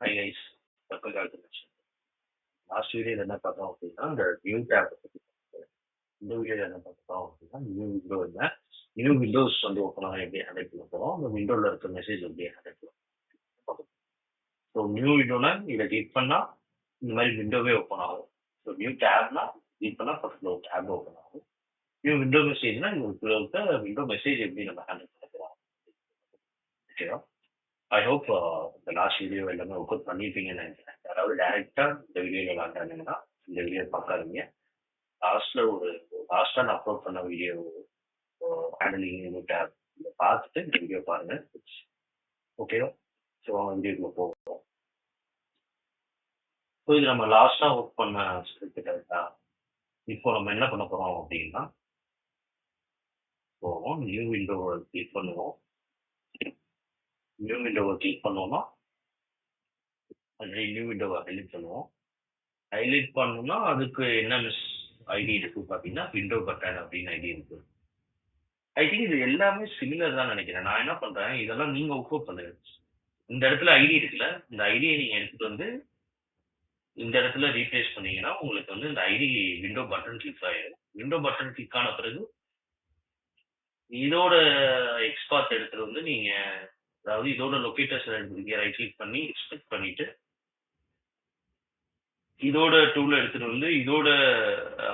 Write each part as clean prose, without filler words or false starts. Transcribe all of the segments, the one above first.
Hi guys, welcome back to the channel. Last வீடியோல என்ன பார்த்தோம் அப்படின்னா இந்த நியூ டேப் பத்தி பார்த்தோம். இந்த வீடியோல என்ன பார்த்தோம் அப்படின்னா நியூ விண்டோ இல்லை நியூ விண்டோஸ் வந்து ஓப்பன் ஆக எப்படி ஹேண்டில் பண்ண போறோம் அந்த விண்டோல இருக்க மெசேஜ் எப்படி ஹேண்டில் பண்ண. ஸோ நியூ விண்டோனா இதை கிளிக் பண்ணா இந்த மாதிரி விண்டோவே ஓப்பன் ஆகும். ஸோ நியூ டேப்னா கிளிக் பண்ணா ஃபர்ஸ்ட்ல ஒரு டேப் ஓப்பன் ஆகும். நியூ விண்டோ மெசேஜ்னா உங்களுக்கு இருக்க விண்டோ மெசேஜ் எப்படி நம்ம ஹேண்டில் பண்ண போறோம். ஓகேவா? ஐ ஹோப் இந்த லாஸ்ட் வீடியோ எல்லாமே ஒர்க் அவுட் பண்ணியிருப்பீங்கன்னு நினைக்கிறேன். அதாவது டைரக்டா இந்த வீடியோல விளாண்டாங்கன்னா இந்த வீடியோ பார்க்காதீங்க. லாஸ்டா நான் அப்லோட் பண்ண வீடியோ ஹேண்டலிங் டேப் இதை பார்த்துட்டு இந்த வீடியோ பாருங்க. ஓகேவா? ஸோ வீடியோக்குள்ள போவோம். ஸோ இது நம்ம லாஸ்டா ஒர்க் பண்ண ஸ்கிரிப்ட் கரெக்டா. இப்போ நம்ம என்ன பண்ண போறோம் அப்படின்னா போவோம் நியூ விண்டோவை கிளிக் பண்ணுவோம். நியூ விண்டோவை கிளிக் பண்ணோம்னா நியூ விண்டோவை ஹைலைட் பண்ணுவோம். ஹைலைட் பண்ணணும்னா அதுக்கு என்ன ஐடி இருக்கு பார்த்தீங்கன்னா விண்டோ பட்டன் அப்படின்னு ஐடி இருக்கு. ஐ திங்க் இது எல்லாமே சிமிலர் தான் நினைக்கிறேன். நான் என்ன பண்றேன் இதெல்லாம் நீங்க ஒர்க் பண்ணுங்க. இந்த இடத்துல ஐடி இருக்குல்ல, இந்த ஐடியை நீங்க எடுத்துட்டு வந்து இந்த இடத்துல ரீப்ளேஸ் பண்ணீங்கன்னா உங்களுக்கு வந்து இந்த ஐடி விண்டோ பட்டன் கிளிக் ஆயிடும். விண்டோ பட்டன் கிளிக் ஆன பிறகு இதோட எக்ஸ்பாத் எடுத்துட்டு வந்து நீங்க அதாவது இதோட லொக்கேட்டர்ஸ் எடுத்துருக்கீங்க ரைட் கிளிக் பண்ணி எக்ஸ்பெக்ட் பண்ணிட்டு இதோட டூல எடுத்துட்டு வந்து இதோட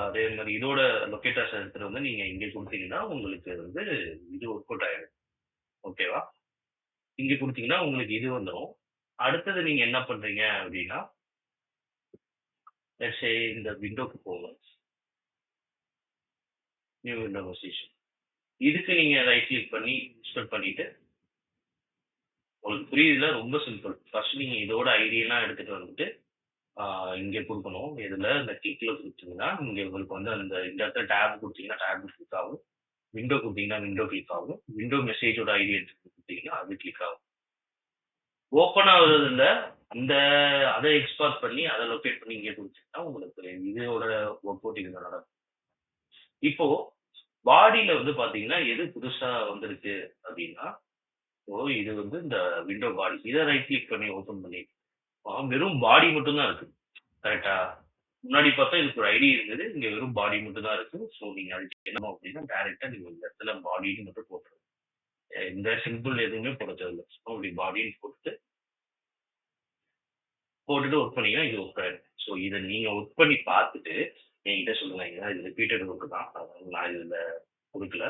அதே மாதிரி இதோட லொக்கேட்டர்ஸ் எடுத்துட்டு வந்து நீங்க இங்க கொடுத்தீங்கன்னா உங்களுக்கு வந்து இது ஒர்க் அவுட் ஆயிடும். ஓகேவா? இங்க கொடுத்தீங்கன்னா உங்களுக்கு இது வந்துடும். அடுத்தது நீங்க என்ன பண்றீங்க அப்படின்னா இந்த விண்டோக்கு போங்க. நியூ விண்டோ பொசிஷன் இதுக்கு நீங்க ரைட் கிளிக் பண்ணி இன்ஸ்டால் பண்ணிட்டு உங்களுக்கு புரியுதுல, ரொம்ப சிம்பிள். ஃபர்ஸ்ட் நீங்க இதோட ஐடியெல்லாம் எடுத்துட்டு வந்துட்டு இங்க கொடுக்கணும். இதுல இந்த கிளிக்ல கொடுத்தீங்கன்னா இங்க உங்களுக்கு வந்து அந்த இந்த இடத்துல டேப் கொடுத்தீங்கன்னா டேப் கிளிக் ஆகும். விண்டோ கொடுத்தீங்கன்னா விண்டோ கிளிக் ஆகும். விண்டோ மெசேஜோட ஐடி எடுத்து கொடுத்தீங்கன்னா அது கிளிக் ஆகும். ஓப்பன் ஆகுறது இல்ல, அந்த அதை எக்ஸ்பார்ட் பண்ணி அதை லொக்கேட் பண்ணி இங்கே கொடுத்தீங்கன்னா உங்களுக்கு இதோட ஒர்க் அவுட் இது நடக்கும். இப்போ பாடியில வந்து பாத்தீங்கன்னா எது புதுசா வந்திருக்கு அப்படின்னா இது வந்து இந்த விண்டோ பாடி. இதை ரைட் கிளிக் பண்ணி ஓபன் பண்ணி வெறும் பாடி மட்டும் தான் இருக்கு. கரெக்டா? முன்னாடி பார்த்தா இதுக்கு ஒரு ஐடி இருந்தது, இங்க வெறும் பாடி மட்டும் தான் இருக்கு. ஸோ நீங்க அதுக்கு என்ன அப்படின்னா டைரக்டா நீங்க இந்த இடத்துல பாடின்னு மட்டும் போட்டுருங்க. இந்த சிம்பிள் எதுவுமே போட தேவையில்லை. அப்படி பாடின்னு போட்டுட்டு ஒர்க் பண்ணீங்கன்னா இது ஒர்க் ஆயிடும். ஸோ இதை நீங்க ஒர்க் பண்ணி பார்த்துட்டு என்கிட்ட சொல்லுங்க. ஏன்னா இது ரிப்பீட்டட் ஒர்க் தான், நான் இதுல கொடுக்கல.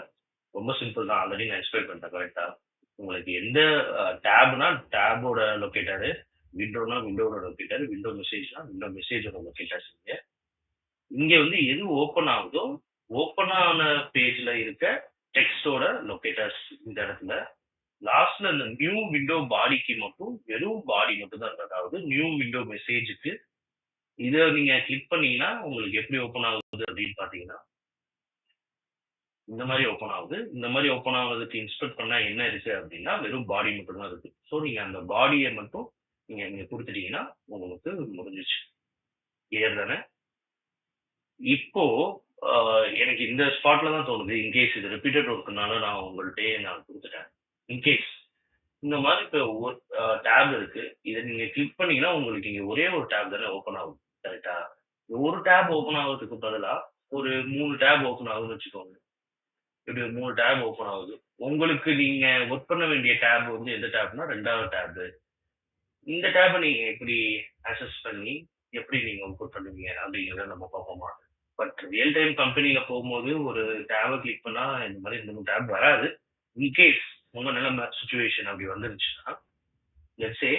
ரொம்ப சிம்பிள் தான், ஆல்ரெடி நான் எக்ஸ்பிளைன் பண்ணிட்டேன். கரெக்டா? உங்களுக்கு எந்த டேப்னா டேபோட லொக்கேட்டரு, விண்டோனா விண்டோட லொக்கேட்டர், விண்டோ மெசேஜ்னா விண்டோ மெசேஜோட லொக்கேட்டர்ஸ். இங்க வந்து எது ஓப்பன் ஆகுதோ ஓப்பன் ஆன பேஜ்ல இருக்க டெக்ஸ்டோட லொக்கேட்டர்ஸ் இந்த இடத்துல. லாஸ்ட்ல இந்த நியூ விண்டோ பாடிக்கு மட்டும் வெறும் பாடி மட்டும் தான் இருக்கு. அதாவது நியூ விண்டோ மெசேஜுக்கு இதை நீங்க கிளிக் பண்ணீங்கன்னா உங்களுக்கு எப்படி ஓப்பன் ஆகுது அப்படின்னு பாத்தீங்கன்னா இந்த மாதிரி ஓப்பன் ஆகுது. இந்த மாதிரி ஓப்பன் ஆகுறதுக்கு இன்ஸ்பெக்ட் பண்ணா என்ன இருக்கு அப்படின்னா வெறும் பாடி மட்டும் தான் இருக்கு. ஸோ நீங்க அந்த பாடியை மட்டும் நீங்க இங்க கொடுத்துட்டீங்கன்னா உங்களுக்கு முடிஞ்சிச்சு. கிளியர் தானே? இப்போ எனக்கு இந்த ஸ்பாட்ல தான் தோணுது, இன்கேஸ் இது ரிப்பீட்டட் ஒர்க்குனால நான் உங்கள்கிட்டயே நான் கொடுத்துட்டேன். இன்கேஸ் இந்த மாதிரி இப்போ ஒரு டேப் இருக்கு, இதை நீங்க கிளிக் பண்ணீங்கன்னா உங்களுக்கு இங்க ஒரே ஒரு டேப் தானே ஓப்பன் ஆகும். கரெக்டா? ஒரு டேப் ஓப்பன் ஆகுறதுக்கு பதிலா ஒரு 3 டேப் ஓப்பன் ஆகுதுன்னு வச்சுக்கோங்க. இப்படி ஒரு 3 டேப் ஓப்பன் ஆகுது. உங்களுக்கு நீங்க ஒர்க் பண்ண வேண்டிய டேப் வந்து எந்த டேப்னா 2வது டேப். இந்த டேப்பை நீங்க எப்படி அக்சஸ் பண்ணி எப்படி நீங்க ஒர்க் பண்ணுவீங்க அப்படிங்கிறத நம்ம பார்ப்போமா. பட் ரியல் டைம் கம்பெனியில போகும்போது ஒரு டேபை கிளிக் பண்ணா இந்த மாதிரி 3 டேப் வராது. இன்கேஸ் உங்க நிலைமை சுச்சுவேஷன் அப்படி வந்துருச்சுன்னா லெட்ஸே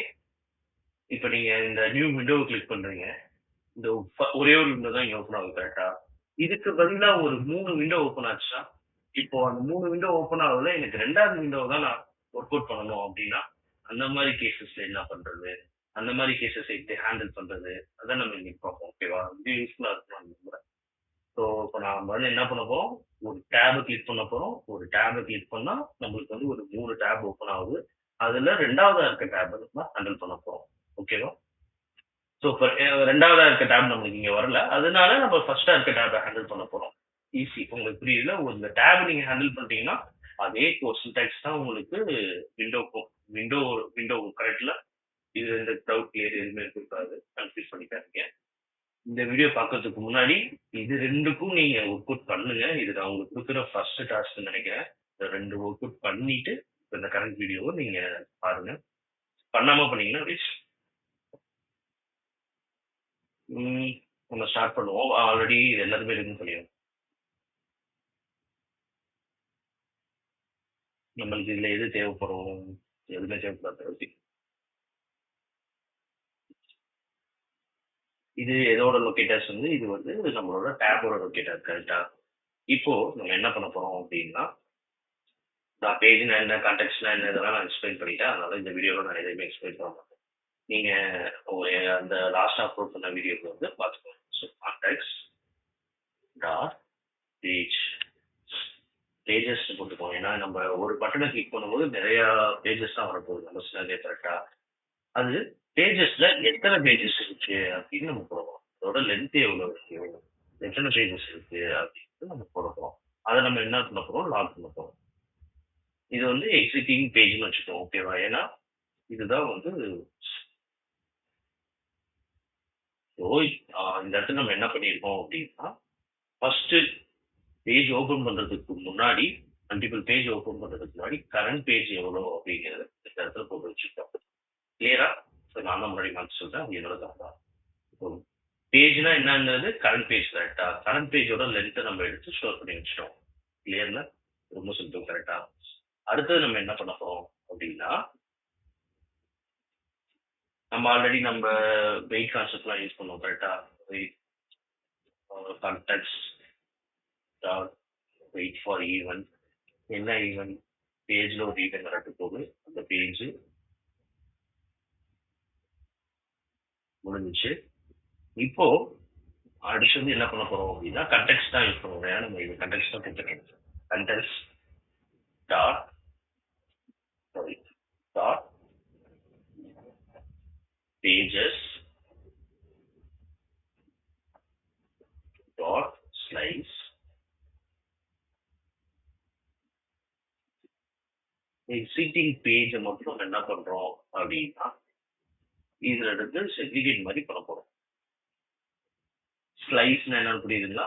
இப்போ நீங்க இந்த நியூ விண்டோவை கிளிக் பண்றீங்க. இந்த ஒரே ஒரு விண்டோ தான் இங்க ஓப்பன் ஆகுது. கரெக்டா? இதுக்கு பதிலா ஒரு 3 விண்டோ ஓப்பன் ஆச்சுன்னா இப்போ அந்த 3 விண்டோ ஓப்பன் ஆகுதுல எனக்கு 2வது விண்டோ தான் நான் ஒர்க் அவுட் பண்ணணும் அப்படின்னா அந்த மாதிரி கேசஸ்ல என்ன பண்றது, அந்த மாதிரி கேசஸ் எப்படி ஹேண்டில் பண்றது, அதான் நம்ம இன்னைக்கு பார்ப்போம். ஓகேவா? இது யூஸ்ஃபுல்லா இருக்கும். ஸோ இப்போ நான் வந்து என்ன பண்ண போறோம், ஒரு டேபை கிளிக் பண்ண போறோம். ஒரு டேபை கிளிக் பண்ணா நம்மளுக்கு வந்து ஒரு 3 டேப் ஓப்பன் ஆகுது. அதுல 2வதா இருக்க டேபை நம்ம ஹேண்டில் பண்ண போறோம். ஓகேவா? ஸோ இப்போ 2வதா இருக்க டேப் நம்மளுக்கு இங்க வரல, அதனால நம்ம ஃபர்ஸ்டா இருக்க டேபை ஹேண்டில் பண்ண போறோம். ஈஸி, உங்களுக்கு புரியுதுல. இந்த டேப் நீங்க ஹேண்டில் பண்றீங்கன்னா அதே ஒரு சின்டாக்ஸ் தான் உங்களுக்கு விண்டோக்கும். விண்டோ கரெக்ட்ல இது இதுல இந்த டவுட் கிளியர் எதுவுமே இருக்கக்கூடாது. கன்ஃபியூஸ் பண்ணிக்காதீங்க. இந்த வீடியோ பார்க்கறதுக்கு முன்னாடி இது 2க்கும் நீங்க ஒர்க் அவுட் பண்ணுங்க. இது நான் உங்களுக்கு குடுக்குற ஃபர்ஸ்ட் டாஸ்க்ன்னு நெனைக்கிறேன். இந்த 2 ஒர்க் அவுட் பண்ணிட்டு, இந்த கரண்ட் வீடியோவ நீங்க பாருங்க. பண்ணாம பண்ணீங்கன்னா வேஸ்ட். நம்ம ஸ்டார்ட் பண்ணுவோம். ஆல்ரெடி எல்லாருமே இருக்குன்னு சொல்லிடுறேன். நம்மளுக்கு இதுல எது தேவைப்படும்? எதுவுமே தேவைப்படாது. இது எதோட லொகேட்டர்ஸ் வந்து இது வந்து நம்மளோட டேபோட லொகேட்டர் கரெக்ட்டா? இப்போ நம்ம என்ன பண்ண போறோம் அப்படின்னா, நான் பேஜ்னா என்ன, கான்டெக்ஸ்ட்னா என்ன இதெல்லாம் நான் எக்ஸ்பிளைன் பண்ணிட்டேன். அதனால இந்த வீடியோல நான் எதையுமே எக்ஸ்பிளைன் பண்ண மாட்டேன். நீங்க அந்த லாஸ்ட் அப்லோட் பண்ண வீடியோக்கு வந்து பார்த்துக்கோங்க. So context dot page pages போட்டுக்கோங்க. ஏன்னா நம்ம ஒரு பட்டனை கிளிக் பண்ணும்போது நிறைய பேஜஸ் தான் வரப்போகுது. நம்ம சிலதே கரெக்டா அது பேஜஸ்ல எத்தனை பேஜஸ் இருக்கு அப்படின்னு நம்ம போடுறோம். அதோட லென்த் எவ்வளவு இருக்கு, எத்தனை பேஜஸ் இருக்கு அப்படின்னு நம்ம போடுறோம். அதை நம்ம என்ன பண்ண போறோம், லாக் பண்ண போறோம். இது வந்து எக்ஸிட்டிங் பேஜ்னு வச்சுக்கோம். ஓகேவா? ஏன்னா இதுதான் வந்து இந்த இடத்துல நம்ம என்ன பண்ணியிருக்கோம் அப்படின்னா, ஃபர்ஸ்ட் பேஜ் ஓபன் பண்றதுக்கு முன்னாடி, மல்டிபிள் பேஜ் ஓபன் பண்றதுக்கு முன்னாடி கரண்ட் பேஜ் எவ்வளோ அப்படிங்கிறது இந்த இடத்துல போட்டு வச்சுட்டோம். கிளியரா? நான் தான் முன்னாடி மாற்றி சொல்றேன். அது என்னோட கரெக்டா பேஜ்னா என்னங்கிறது கரண்ட் பேஜ் கரெக்டா? கரண்ட் பேஜோட லென்த்தை நம்ம எடுத்து ஸ்டோர் பண்ணி வச்சிட்டோம். கிளியர்ல? ரொம்ப சிம்பிள் கரெக்டா? அடுத்தது நம்ம என்ன பண்ண போறோம் அப்படின்னா, நம்ம ஆல்ரெடி நம்ம வெயிட் கான்செப்ட்லாம் யூஸ் பண்ணுவோம் கரெக்டா? Wait contacts wait for event. என்ன ஈவென்ட்? பேஜ்ல ஒரு ஈவென்ட் வரட்டு போகுது. அந்த பேஜ் முடிஞ்சிச்சு. இப்போ அடுத்தது என்ன பண்ண போறோம் அப்படின்னா, கண்டெக்ஸ்ட் தான் யூஸ் பண்ணுவோம். ஏன்னா நம்ம இது கண்டெக்ஸ்ட் தான் கொடுத்துருக்கோம். Context dot dot pages dot slides exiting page மட்டும் நம்ம என்ன பண்றோம் அப்படின்னா, இதுல இருந்து செக்ரிகேட் மாதிரி பண்ண போறோம். ஸ்லைஸ்னா என்னன்னு புரியுதுங்களா?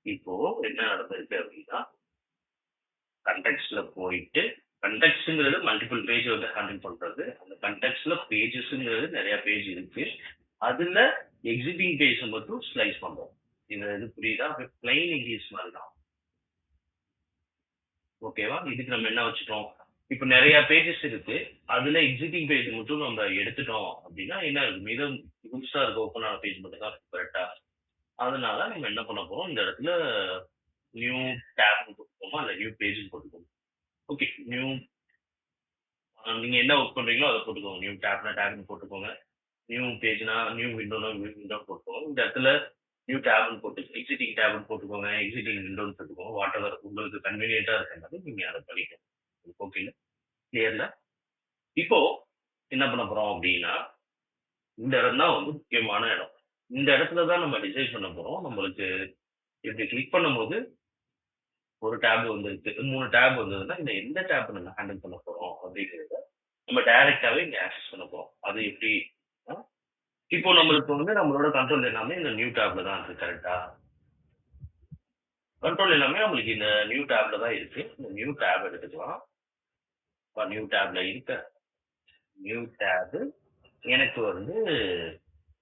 இப்போ என்ன நடந்திருக்கு அப்படின்னா, கண்டெக்ஸ்ட்ல போயிட்டு கண்டெக்ஸ்ட்ங்கிறது மல்டிபிள் பேஜ் வந்து ஹேண்டில் பண்றது. அந்த கண்டெக்ஸ்ட்ல பேஜஸ்ங்கிறது நிறைய பேஜ் இருக்கு. அதுல எக்ஸிட்டிங் பேஜ் மட்டும் ஸ்லைஸ் பண்றோம். இது புரியுதா? பிளைன் இங்கிலீஷ் மாதிரி தான். ஓகேவா? இதுக்கு நம்ம என்ன வச்சுட்டோம், இப்ப நிறைய பேஜஸ் இருக்கு. அதுல எக்ஸிட்டிங் பேஜ் மட்டும் நம்ம எடுத்துட்டோம் அப்படின்னா என்ன இருக்கு, மீதம் புதுசா இருக்க ஓப்பன் ஆன பேஜ் மட்டும் தான் கரெக்டா? அதனால நம்ம என்ன பண்ண போறோம், இந்த இடத்துல நியூ டேப் போட்டுக்கோமா இல்ல நியூ பேஜ் போட்டுக்கோங்க. ஓகே, நியூ நீங்க என்ன ஒர்க் பண்றீங்களோ அதை போட்டுக்கோங்க. நியூ டேப்னா டேப்னு போட்டுக்கோங்க. நியூ பேஜ்னா நியூ விண்டோனா விண்டோ போட்டுக்கோங்க. இந்த இடத்துல நியூ டேப்னு போட்டு எக்ஸிட்டிங் டேப்னு போட்டுக்கோங்க, எக்ஸிட்டிங் விண்டோன்னு போட்டுக்கோங்க. வாட் எவர் உங்களுக்கு கன்வீனியன்ட்டா இருக்கிற மாதிரி நீங்க அதை பண்ணிக்கோங்க. ஓகேல? கிளியர்ல? இப்போ என்ன பண்ண போறோம் அப்படின்னா, இந்த இடம் தான் வந்து முக்கியமான இடம். இந்த இடத்துல தான் நம்ம டிசைட் பண்ண போறோம். நம்மளுக்கு இப்படி கிளிக் பண்ணும்போது ஒரு டேப் வந்துருக்கு, 3 டேப் வந்ததுன்னா இந்த எந்த டேப் நம்ம ஹேண்டில் பண்ண போறோம் அப்படிங்கிறத நம்ம டைரக்டாவே இங்க ஆக்சஸ் பண்ண போறோம். அது எப்படி? ஆ? இப்போ நம்மளுக்கு வந்து நம்மளோட கண்ட்ரோல் எல்லாமே இந்த நியூ டேப்ல தான் இருக்கு கரெக்டா? கண்ட்ரோல் எல்லாமே நம்மளுக்கு இந்த நியூ டேப்ல தான் இருக்கு. இந்த நியூ டேப் எடுத்துக்கலாம். நியூ டேப்ல இருக்க நியூ டேப் எனக்கு வந்து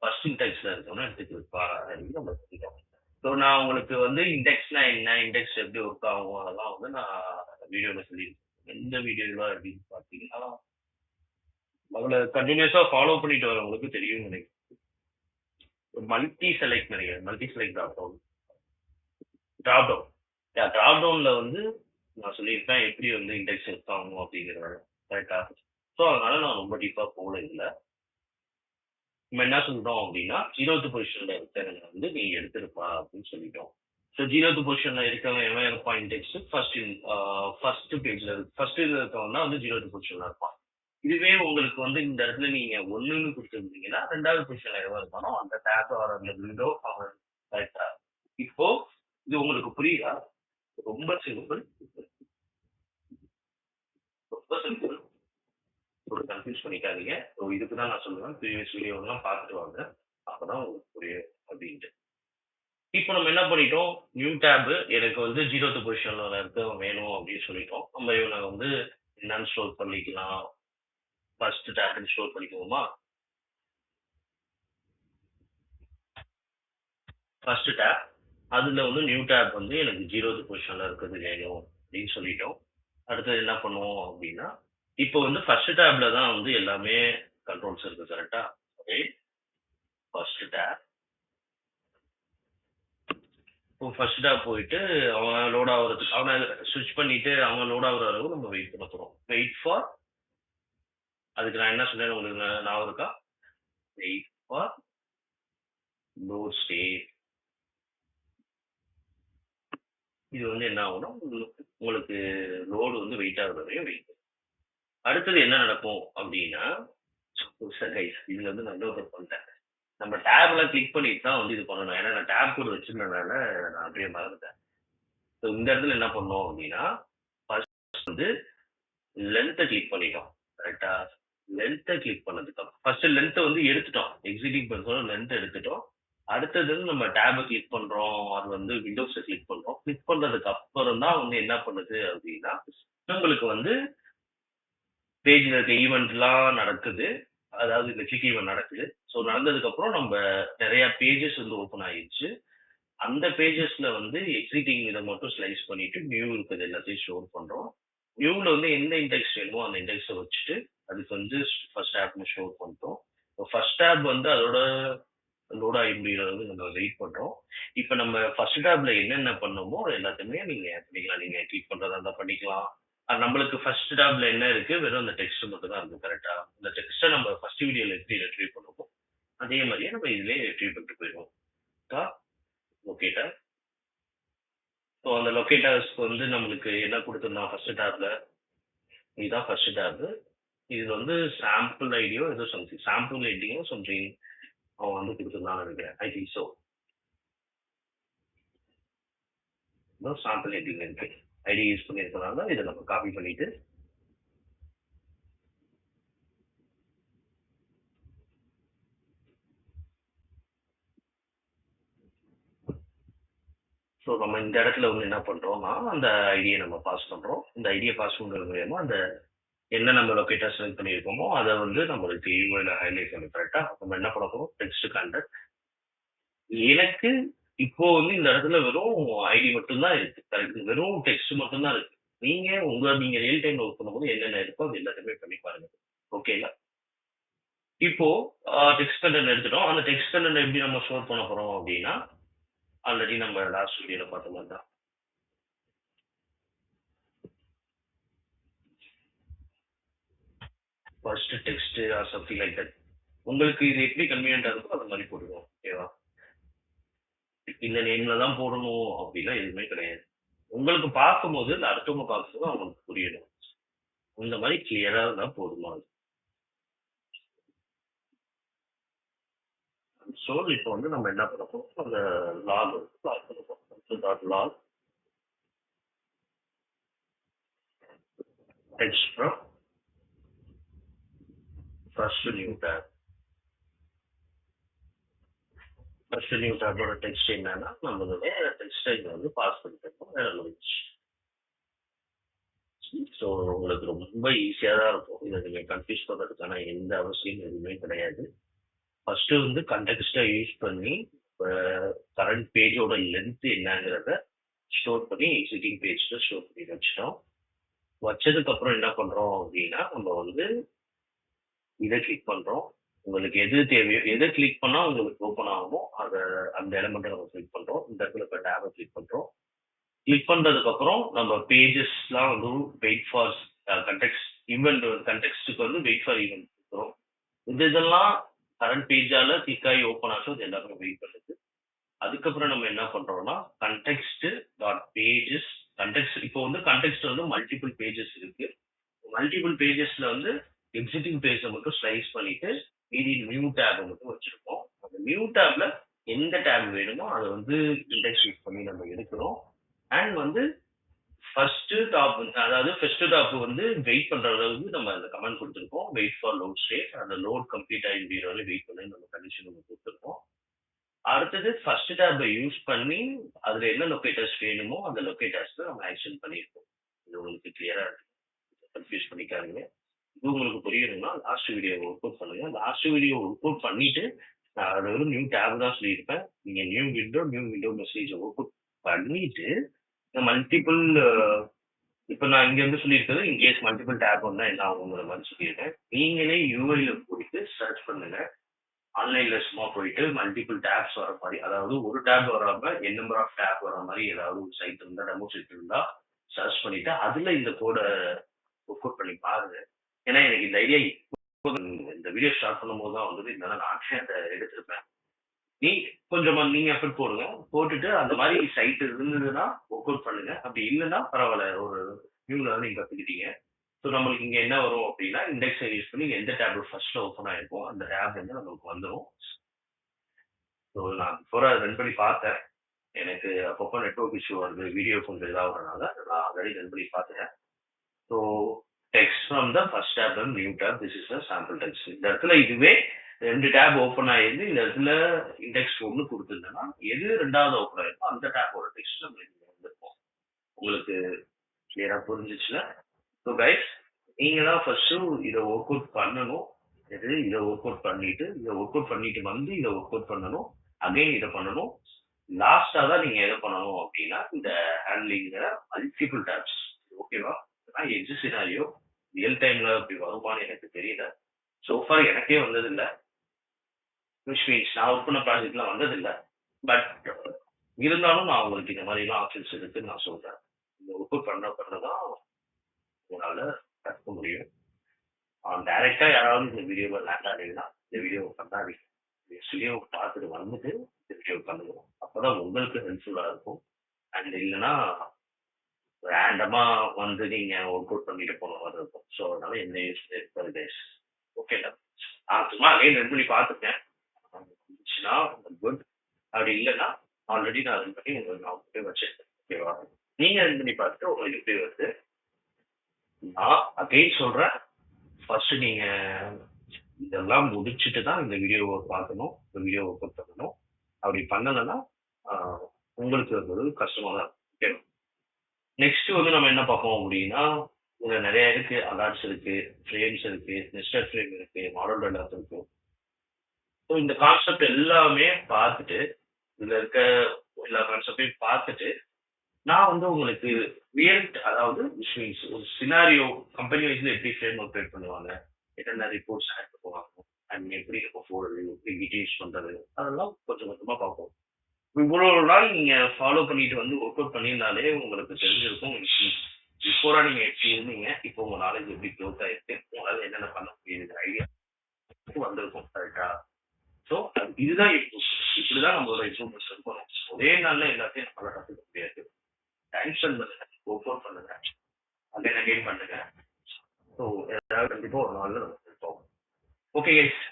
ஃபர்ஸ்ட் இண்டெக்ஸ்ல இருக்கணும்னு எடுத்துக்கிருப்பா அப்படின்னு நம்ம சொல்லிட்டோம். ஸோ நான் உங்களுக்கு வந்து இண்டெக்ஸ்னா என்ன, இண்டெக்ஸ் எப்படி ஒர்க் ஆகும் அதெல்லாம் வந்து நான் வீடியோவில் சொல்லியிருக்கேன். எந்த வீடியோவில் அப்படின்னு பார்த்தீங்கன்னா, அதில் கண்டினியூஸாக ஃபாலோ பண்ணிட்டு வரவங்களுக்கு தெரியும் நினைக்கிறேன். மல்டி செலக்ட் நினைக்கிறேன், multi select drop down drop டவுன்ல வந்து நான் சொல்லியிருப்பேன் எப்படி வந்து இண்டெக்ஸ் ஒர்க் ஆகும் அப்படிங்கிறத கரெக்டா? ஸோ அதனால நான் ரொம்ப டீப்பாக போகல இல்லை. நம்ம என்ன சொல்றோம் அப்படின்னா, 0th பொசிஷன்ல இருக்கிறவங்க வந்து நீ எடுத்திருப்பா அப்படின்னு சொல்லிட்டோம். ஸோ 0th பொசிஷன்ல இருக்கவன் எவன் இருப்பான், இண்டெக்ஸ் ஃபர்ஸ்ட் பேஜ்ல இருக்கு. ஃபர்ஸ்ட் இதுல இருக்கவன் தான் வந்து 0th பொசிஷன்ல இருப்பான். இதுவே உங்களுக்கு வந்து இந்த இடத்துல நீங்க 1ன்னு கொடுத்துருந்தீங்கன்னா 2வது பொசிஷன்ல எவன் இருப்பானோ அந்த டேப் ஆர் அந்த விண்டோ அவன் கரெக்டா? இப்போ இது உங்களுக்கு புரியுதா? ரொம்ப சிம்பிள், ரொம்ப சிம்பிள். ஒரு கன்ஃபியூஸ் பண்ணிக்காதீங்க. ஸோ இதுக்கு தான் நான் சொல்லுவேன், ப்ரீவியஸ் வீடியோலாம் பார்த்துட்டு வாங்க. அப்பதான் உங்களுக்கு புரியும் அப்படின்ட்டு. இப்போ நம்ம என்ன பண்ணிட்டோம், நியூ டேப் எனக்கு வந்து 0th பொசிஷன்ல இருக்க வேணும் அப்படின்னு சொல்லிட்டோம். நம்ம இவனை வந்து என்னன்னு ஸ்டோர் பண்ணிக்கலாம். ஃபர்ஸ்ட் டேப் ஸ்டோர் பண்ணிக்குவோமா? ஃபர்ஸ்ட் டேப் அதுல வந்து நியூ டேப் வந்து எனக்கு 0th பொசிஷன்ல இருக்கிறது வேணும் அப்படின்னு சொல்லிட்டோம். அடுத்தது என்ன பண்ணுவோம் அப்படின்னா, இப்போ வந்து ஃபர்ஸ்ட் டேப்ல தான் வந்து எல்லாமே கண்ட்ரோல்ஸ் இருக்கு கரெக்டா? Okay, first tab. இப்போ ஃபர்ஸ்ட் டேப் போயிட்டு அவன் லோட் ஆகுறதுக்கு அவனை ஸ்விட்ச் பண்ணிட்டு அவன் லோட் ஆகுற அளவு நம்ம வெயிட் பண்ண போறோம். வெயிட் ஃபார், அதுக்கு நான் என்ன சொன்னேன் உங்களுக்கு ஞாபகம் இருக்கா? Wait for load state. இது வந்து என்ன ஆகும்னா உங்களுக்கு லோடு வந்து வெயிட் ஆகுற வரையும் வெயிட். அடுத்தது என்ன நடக்கும் அப்படின்னா, இதுல வந்து நான் இன்னொரு பண்ணிட்டேன். நம்ம டேப்ல கிளிக் பண்ணிட்டு தான் வந்து இது பண்ணணும். ஏன்னா நான் டேப் கோட் வச்சிருந்தனால நான் அப்படியே மறந்துட்டேன். ஸோ இந்த இடத்துல என்ன பண்ணோம் அப்படின்னா, ஃபர்ஸ்ட் வந்து லென்த்தை கிளிக் பண்ணிட்டோம் கரெக்டா? லென்த்தை கிளிக் பண்ணதுக்கு அப்புறம் ஃபர்ஸ்ட் லென்த்தை வந்து எடுத்துட்டோம். எக்ஸிட்டிங் பண்ண லென்த் எடுத்துட்டோம். அடுத்தது நம்ம டேபை கிளிக் பண்றோம், அது வந்து விண்டோஸை கிளிக் பண்றோம். கிளிக் பண்றதுக்கு அப்புறம் தான் வந்து என்ன பண்ணுது அப்படின்னா, உங்களுக்கு வந்து பேஜ்ல இருக்க ஈவெண்ட்லாம் நடக்குது. அதாவது இந்த கிளிக் ஈவெண்ட் நடக்குது. ஸோ நடந்ததுக்கு அப்புறம் நம்ம நிறைய பேஜஸ் வந்து ஓப்பன் ஆயிடுச்சு. அந்த பேஜஸ்ல வந்து எக்ஸிட்டிங் இதை மட்டும் ஸ்லைஸ் பண்ணிட்டு நியூ இருக்குது எல்லாத்தையும் ஸ்டோர் பண்றோம். நியூல வந்து எந்த இண்டெக்ஸ் வேணுமோ அந்த இண்டெக்ஸை வச்சுட்டு அதுக்கு வந்து ஃபர்ஸ்ட் டேப்னு ஸ்டோர் பண்ணிட்டோம். ஃபர்ஸ்ட் டேப் வந்து அதோட லோட் ஆகி முடியறது நம்ம வெயிட் பண்றோம். இப்போ நம்ம ஃபர்ஸ்ட் டேப்ல என்னென்ன பண்ணோமோ அது எல்லாத்தையுமே நீங்க பண்ணிக்கலாம். நீங்க கிளிக் பண்றதா இருந்தா பண்ணிக்கலாம். நம்மளுக்கு ஃபர்ஸ்ட் டேப்ல என்ன இருக்கு, வெறும் அந்த டெக்ஸ்ட் மட்டும் தான் இருக்கு கரெக்டா? இந்த டெக்ஸ்ட்டை நம்ம ஃபர்ஸ்ட் வீடியோல எப்படி ரெட்ரீவ் பண்ணுவோம் அதே மாதிரியே நம்ம இதுலயே ரெட்ரீவ் பண்ணிட்டு போயிடுவோம். லொக்கேட்டர். ஸோ அந்த லொக்கேட்டர்ஸ்க்கு வந்து நம்மளுக்கு என்ன கொடுத்துருந்தோம் ஃபர்ஸ்ட் டேப்ல, இதுதான் ஃபர்ஸ்ட் டேப். இது வந்து சாம்பிள் ஐடியோ ஏதோ சம்திங், சாம்பிள் ஐடியோ சம்திங் அவன் வந்து கொடுத்துருந்தான்னு நினைக்கிறேன். I think so. சாம்பிள் ஐடியில் இருக்கு. ஐடி யூஸ் பண்ணியிருக்கனால இதை நம்ம காப்பி பண்ணிட்டு ஸோ நம்ம இந்த இடத்துல வந்து என்ன பண்றோம்னா அந்த ஐடியை நம்ம பாஸ் பண்றோம். இந்த ஐடியை பாஸ் பண்றது மூலயமா அந்த என்ன நம்ம லொக்கேட்டர் செலக்ட் பண்ணியிருக்கோமோ அதை வந்து நம்மளுக்கு ஈமெயில ஹைலைட் பண்ணி கரெக்டா நம்ம என்ன பண்ண போறோம், டெக்ஸ்ட் கான்டெக்ட். எனக்கு இப்போ வந்து இந்த இடத்துல வெறும் ஐடி மட்டும்தான் இருக்கு கரெக்ட், வெறும் டெக்ஸ்ட் மட்டும்தான் இருக்கு. நீங்க ரியல் டைம் ஒர்க் பண்ணும்போது என்னென்ன இருக்கோ அது எல்லாத்தையுமே பண்ணி பாருங்க. ஓகேங்களா? இப்போ டெக்ஸ்ட் கண்டென்ட் எடுத்துட்டோம். அந்த டெக்ஸ்ட் கண்டென்ட் எப்படி நம்ம ஸ்டோர் பண்ண போறோம் அப்படின்னா, ஆல்ரெடி நம்ம லாஸ்ட் வீடியோல பார்த்த மாதிரி தான். First text or something like that. உங்களுக்கு இது எப்படி கன்வீனியன்டா இருக்கோ அந்த மாதிரி போடுவோம். ஓகேவா? இந்த நேம்ல தான் போடணும் அப்படின்னா எதுவுமே கிடையாது. உங்களுக்கு பார்க்கும்போது இல்லை அடுத்தவங்க பார்க்கும்போது அவங்களுக்கு புரியணும். இந்த மாதிரி கிளியரா இருந்தா போதுமா? ஸோ இப்போ வந்து நம்ம என்ன பண்ண போறோம், அந்த லாக் லாக் பண்ண போறோம். Log text from first new tab. First new டேப்போட டெக்ஸ்ட் என்னன்னா நம்மளோட டெக்ஸ்ட்டை வந்து பாஸ் பண்ணிட்டோம். வேற முடிச்சு. ஸோ உங்களுக்கு ரொம்ப ஈஸியாக தான் இருக்கும். இதை நீங்கள் கன்ஃபியூஸ் பண்ணுறதுக்கான எந்த அவசியம் எதுவுமே கிடையாது. ஃபர்ஸ்ட் வந்து கண்டெக்ஸ்டை யூஸ் பண்ணி கரண்ட் பேஜோட லென்த் என்னங்கிறத ஸ்டோர் பண்ணி எக்ஸிட்டிங் பேஜ்ல ஸ்டோர் பண்ணி வச்சிட்டோம். வச்சதுக்கு அப்புறம் என்ன பண்றோம் அப்படின்னா நம்ம வந்து இதை கிளிக் பண்றோம். உங்களுக்கு எது தேவையோ எதை கிளிக் பண்ணா உங்களுக்கு ஓப்பன் ஆகுமோ அதை அந்த எலமெண்ட்டை நம்ம கிளிக் பண்றோம். இந்த இடத்துல இப்போ டேபை கிளிக் பண்றோம். கிளிக் பண்றதுக்கு அப்புறம் நம்ம பேஜஸ்லாம் வந்து வெயிட் ஃபார் கண்டெக்ஸ்ட் ஈவெண்ட், கண்டெக்ஸ்டுக்கு வந்து வெயிட் ஃபார் ஈவெண்ட் கொடுக்குறோம். இதெல்லாம் கரண்ட் பேஜால கிளிக் ஆகி ஓப்பன் ஆகும், அது எல்லாமே வெயிட் பண்ணுது. அதுக்கப்புறம் நம்ம என்ன பண்றோம்னா கண்டெக்ஸ்ட் டாட் பேஜஸ். கண்டெக்ஸ்ட் இப்போ வந்து கண்டெக்ஸ்ட் வந்து மல்டிபிள் பேஜஸ் இருக்கு. மல்டிபிள் பேஜஸ்ல வந்து எக்ஸிட்டிங் பேஜை மட்டும் ஸ்லைஸ் பண்ணிட்டு மீதி நியூ டேப் மட்டும் வச்சிருக்கோம். அந்த நியூ டேப்ல எந்த டேப் வேணுமோ அதை வந்து இண்டெக்ஸ் யூஸ் பண்ணி நம்ம எடுக்கிறோம். அண்ட் வந்து ஃபர்ஸ்ட் டாப் அதாவது ஃபர்ஸ்ட் ஃபர்ஸ்ட் டாப் வந்து வெயிட் பண்ற அளவுக்கு நம்ம அந்த கமெண்ட் கொடுத்துருக்கோம். Wait for load state. அந்த லோட் கம்ப்ளீட் ஆகி முடிகிற வரை வெயிட் பண்ணி நம்ம கண்டிஷன் நம்ம கொடுத்துருக்கோம். அடுத்தது ஃபர்ஸ்ட் டேப்பை யூஸ் பண்ணி அதுல என்ன லொக்கேட்டர்ஸ் வேணுமோ அந்த லொக்கேட்டர்ஸ் நம்ம ஆக்ஷன் பண்ணியிருக்கோம். இது உங்களுக்கு கிளியரா கன்ஃபியூஸ் பண்ணிக்காதீங்க. இது உங்களுக்கு புரியணும்னா லாஸ்ட் வீடியோ ஒர்க் அவுட் பண்ணுங்க. லாஸ்ட் வீடியோ ஒர்க் அவுட் பண்ணிட்டு நான் அது ஒரு நியூ டேப் தான் சொல்லியிருப்பேன். நீங்க new window message work out பண்ணிட்டு மல்டிபிள் இப்போ நான் இங்க வந்து சொல்லியிருக்கிறது இன்கேஸ் மல்டிபிள் டேப் வந்தா என்ன ஆகுங்கிற மாதிரி சொல்லியிருக்கேன். நீங்களே யூஐல போயிட்டு சர்ச் பண்ணுங்க. ஆன்லைன்ல சும்மா போயிட்டு மல்டிபிள் டேப்ஸ் வர மாதிரி, அதாவது ஒரு டேப் வராம என் நம்பர் ஆஃப் டேப் வர மாதிரி ஏதாவது ஒரு சைட் இருந்தா, டெமோ சைட் இருந்தா சர்ச் பண்ணிட்டு அதுல இந்த கோடை ஒர்க் அவுட் பண்ணி பாருங்க. ஏன்னா எனக்கு இந்த ஐடியா இந்த வீடியோ ஸ்டார்ட் பண்ணும்போது தான் வந்தது. இல்லைன்னா நானே அதை எடுத்திருப்பேன். நீங்க எஃபர்ட் போடுங்க. போட்டுட்டு அந்த மாதிரி சைட் இருந்ததுன்னா ஒர்க் அவுட் பண்ணுங்க. அப்படி இல்லைன்னா பரவாயில்ல, ஒரு நியூல நீங்க கத்துக்கிட்டீங்க. ஸோ நம்மளுக்கு இங்க என்ன வரும் அப்படின்னா இண்டெக்ஸை யூஸ் பண்ணி எந்த டேப் ஃபர்ஸ்ட்ல ஓப்பன் ஆயிருக்கும் அந்த டேப் வந்து நமக்கு வந்துடும். ஸோ நான் பிஃபோரா ரன் பண்ணி பார்த்தேன். எனக்கு அப்பப்போ நெட்வொர்க் இஷ்யூ வருது, வீடியோ கொஞ்சம் இதாகிறதுனால நான் ஆல்ரெடி ரன் பண்ணி பார்த்துட்டேன். So text from the first tab and new tab, this is a sample text. இந்த இடத்துல இதுவே 2 டேப் ஓப்பன் ஆயிருந்து இந்த இடத்துல இண்டெக்ஸ் 1 கொடுத்துருந்தேன்னா எது 2வது ஓப்பன் ஆயிருக்கோ அந்த டேப்போட டெக்ஸ்ட் நம்ம வந்திருப்போம். உங்களுக்கு கிளியரா புரிஞ்சிச்சுன்னா ஸோ கைஸ் நீங்க தான் ஃபர்ஸ்ட் இதை ஒர்க் அவுட் பண்ணணும். இதை ஒர்க் அவுட் பண்ணிட்டு வந்து இதை ஒர்க் அவுட் பண்ணணும். அகைன் இதை பண்ணணும். லாஸ்டா தான் நீங்க எதை பண்ணணும் அப்படின்னா இந்த ஹேண்ட்லிங்கிற மல்டிபிள் டேப்ஸ். ஓகேவா? எக்ஸி சினாரியோ ரியல் டைம்ல அப்படி வருமானு எனக்கு தெரியல. சோஃபார் எனக்கே வந்தது இல்லை. விச் மீன்ஸ் நான் ஒர்க் பண்ண ப்ராஜெக்ட்லாம் வந்தது இல்லை. பட் இருந்தாலும் நான் உங்களுக்கு இந்த மாதிரிலாம் ஆப்ஷன்ஸ் இருக்குன்னு நான் சொல்றேன். இந்த ஒர்க் அவுட் பண்ணதான் உங்களால கற்க முடியும். டைரக்டா யாராவது இந்த வீடியோவை லேண்ட் ஆனீங்கன்னா இந்த வீடியோவை பண்ணாதீங்க. வீடியோ பார்த்துட்டு வந்துட்டு இந்த வீடியோ பண்ணுங்க. அப்பதான் உங்களுக்கு ஹெல்ப்ஃபுல்லா இருக்கும். அண்ட் இல்லைன்னா ரேண்டமா வந்து நீங்க ஒர்க் அவுட் பண்ணிட்டு போன மாதிரி இருக்கும். ஸோ அதனால என்ன யூஸ் டேஸ் ஓகே. நான் சும்மா அகைன் ரன் பண்ணி பார்த்துட்டேன். குட். அப்படி இல்லைன்னா ஆல்ரெடி நான் ரன் பண்ணி உங்களுக்கு நான் போய் வச்சிருக்கேன். ஓகேவா? நீங்க ரன் பண்ணி பார்த்துட்டு உங்களுக்கு எப்படி வருது. நான் அகைன் சொல்றேன், ஃபர்ஸ்ட் நீங்க இதெல்லாம் முடிச்சுட்டு தான் இந்த வீடியோவை பார்க்கணும், இந்த வீடியோவை ஒர்க் அவுட் பண்ணணும். அப்படி பண்ணலைன்னா உங்களுக்கு ஒரு கஷ்டமா தான் இருக்கும். நெக்ஸ்ட் வந்து நம்ம என்ன பார்ப்போம் அப்படின்னா இதுல நிறைய இருக்கு. அலார்ட்ஸ் இருக்கு, ஃப்ரேம்ஸ் இருக்கு, நெஸ்டட் ஃப்ரேம் இருக்கு, மாடல் டெவலப் இருக்கு. ஸோ இந்த கான்செப்ட் எல்லாமே பார்த்துட்டு இதுல இருக்க எல்லா கான்செப்டையும் பார்த்துட்டு நான் வந்து உங்களுக்கு ரியல், அதாவது மீன்ஸ் ஒரு சினாரியோ கம்பெனி வைஸ்ல எப்படி ஃப்ரேம் ஒர்க் கிரியேட் பண்ணுவாங்க, என்னென்ன ரிப்போர்ட்ஸ் ஆட் பண்ணுவாங்க, அண்ட் எப்படி நம்ம போடுறது, எப்படி டீடைல்ஸ் பண்றது, அதெல்லாம் கொஞ்சம் கொஞ்சமா பார்ப்போம். இவ்வளவு நாள் நீங்க ஃபாலோ பண்ணிட்டு வந்து ஒர்க் அவுட் பண்ணியிருந்தாலே உங்களுக்கு தெரிஞ்சிருக்கும் பிஃபோரா நீங்க எப்படி இருந்தீங்க, இப்போ உங்க நாலேஜ் எப்படி க்ளோஸ் ஆயிருக்கு, உங்களால என்னென்ன பண்ண முடியுது ஐடியா வந்திருக்கும். கரெக்டா? ஸோ இதுதான் இப்படிதான் நம்மளோட இம்ப்ரூவ்மெண்ட்ஸ் இருக்கணும். ஒரே நாள்ல எல்லாத்தையும் நம்மளால கற்றுக்க முடியாது. டைம் ஸ்பெண்ட் பண்ணுங்க, ஒர்க் அவுட் பண்ணுங்க, அகைன் அகைன் பண்ணுங்க. ஸோ ஏதாவது கண்டிப்பாக ஒரு நாளில் நம்ம இருப்போம். ஓகே கைஸ்,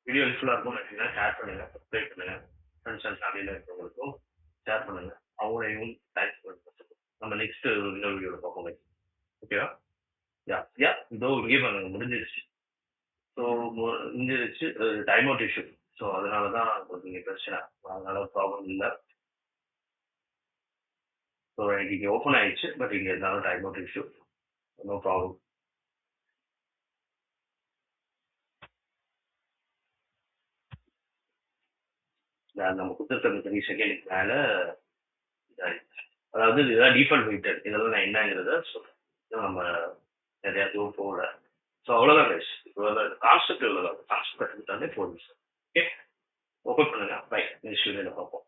வீடியோ யூஸ்ஃபுல்லாக இருக்கும்னு நினைச்சீங்கன்னா ஷேர் பண்ணுங்க, சப்ஸ்கிரைப் பண்ணுங்க, ஃப்ரெண்ட்ஸ் அண்ட் ஃபேமிலியில் இருக்கிறவங்களுக்கும் ஷேர் பண்ணுங்க. அவங்களையும் தேங்க்ஸ் பண்ணுங்க. நம்ம நெக்ஸ்ட் இன்னொரு வீடியோவில் பார்ப்போம் கைஸ். ஓகேவா? யா இதோ இங்கே பண்ணுங்க, முடிஞ்சிருச்சு. ஸோ முடிஞ்சிருச்சு, டைம் அவுட் இஷ்யூ. ஸோ அதனால தான் கொஞ்சம் பிரச்சனை, அதனால ப்ராப்ளம் இல்லை. ஸோ எனக்கு இங்கே ஓப்பன் ஆயிடுச்சு, பட் இங்கே இருந்தாலும் time out issue, no problem. நம்ம கொடுத்துருக்க 3 செகண்ட் மேலே அதாவது இதுதான் டிஃபால்ட் வெயிட்டட். இதெல்லாம் நான் என்னங்கிறத சொல்றேன். நம்ம நிறையா தூரம் போகல. ஸோ அவ்வளோதான் கைஸ். இவ்வளோதான் கான்செப்ட், இவ்வளோதான் கான்செப்ட் கற்றுக்கிட்டாலே போதும் சார். ஓகே, ஓப்பன் பண்ணுங்க. பை, நெக்ஸ்ட் வீடியோவில் பார்ப்போம்.